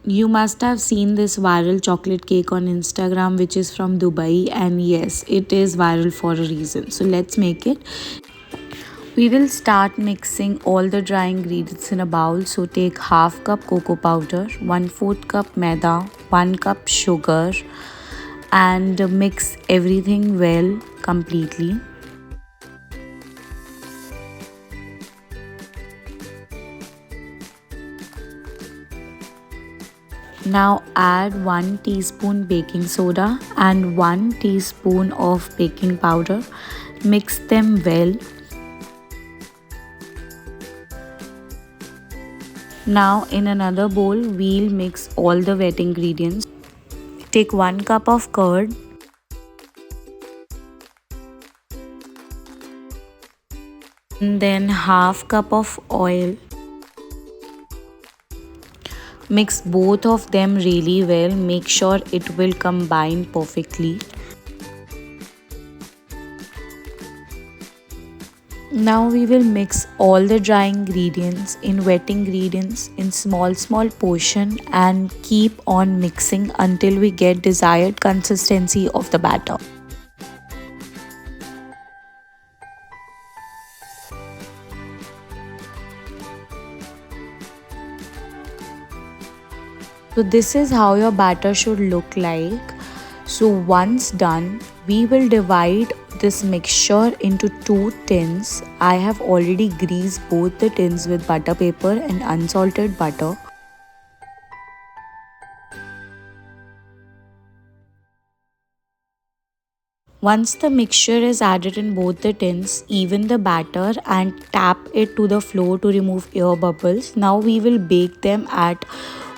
You must have seen this viral chocolate cake on Instagram, which is from Dubai, and yes, it is viral for a reason. So let's make it. We will start mixing all the dry ingredients in a bowl. So take half cup cocoa powder, 1/4 cup maida, 1 cup sugar, and mix everything well completely. Now add 1 teaspoon baking soda and 1 teaspoon of baking powder. Mix them well. Now in another bowl, we'll mix all the wet ingredients. Take 1 cup of curd, and then half cup of oil. Mix both of them really well. Make sure it will combine perfectly. Now we will mix all the dry ingredients in wet ingredients in small portion and keep on mixing until we get desired consistency of the batter. So this is how your batter should look like. So once done, we will divide this mixture into 2 tins. I have already greased both the tins with butter paper and unsalted butter. Once the mixture is added in both the tins, even the batter and tap it to the floor to remove air bubbles. Now we will bake them at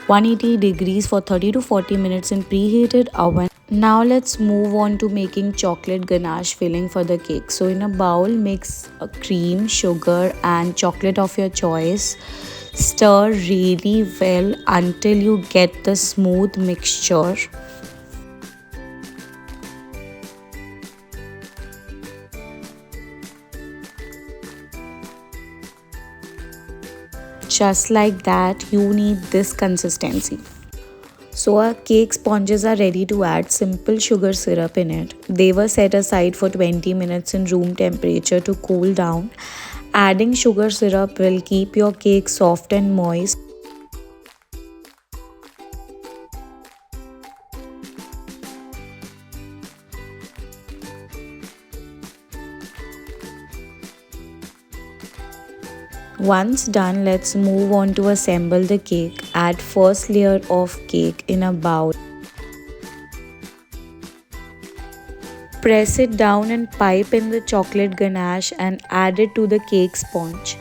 180 degrees for 30 to 40 minutes in preheated oven. Now let's move on to making chocolate ganache filling for the cake. So in a bowl, mix a cream, sugar and chocolate of your choice. Stir really well until you get the smooth mixture. Just like that, you need this consistency. So our cake sponges are ready to add simple sugar syrup in it. They were set aside for 20 minutes in room temperature to cool down. Adding sugar syrup will keep your cake soft and moist. Once done, let's move on to assemble the cake. Add first layer of cake in a bowl. Press it down and pipe in the chocolate ganache and add it to the cake sponge.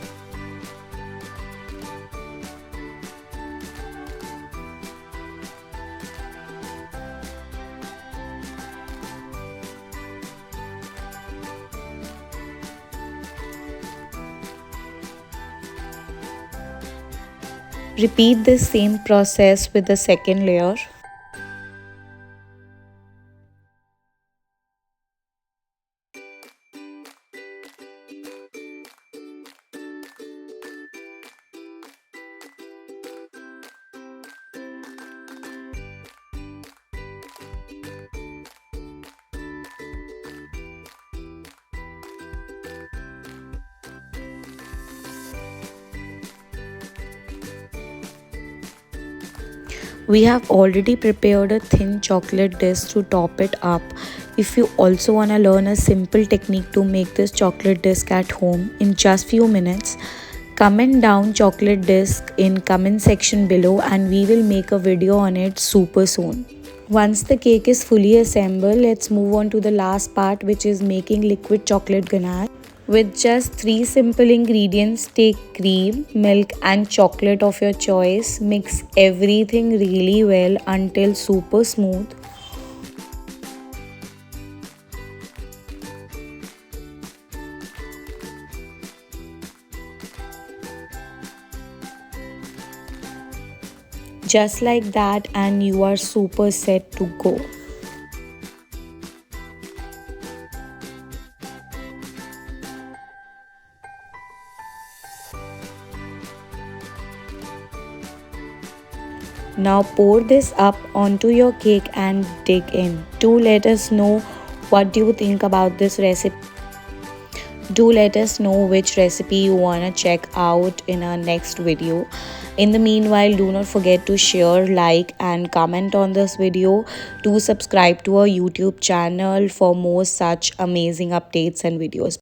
Repeat this same process with the second layer. We have already prepared a thin chocolate disk to top it up. If you also want to learn a simple technique to make this chocolate disk at home in just few minutes, comment down chocolate disk in comment section below and we will make a video on it super soon. Once the cake is fully assembled, let's move on to the last part, which is making liquid chocolate ganache. With just 3 simple ingredients, take cream, milk and chocolate of your choice. Mix everything really well until super smooth. Just like that, and you are super set to go. Now pour this up onto your cake and dig in. Do let us know what do you think about this recipe. Do let us know which recipe you want to check out in our next video. In the meanwhile, do not forget to share, like, and comment on this video. Do subscribe to our YouTube channel for more such amazing updates and videos.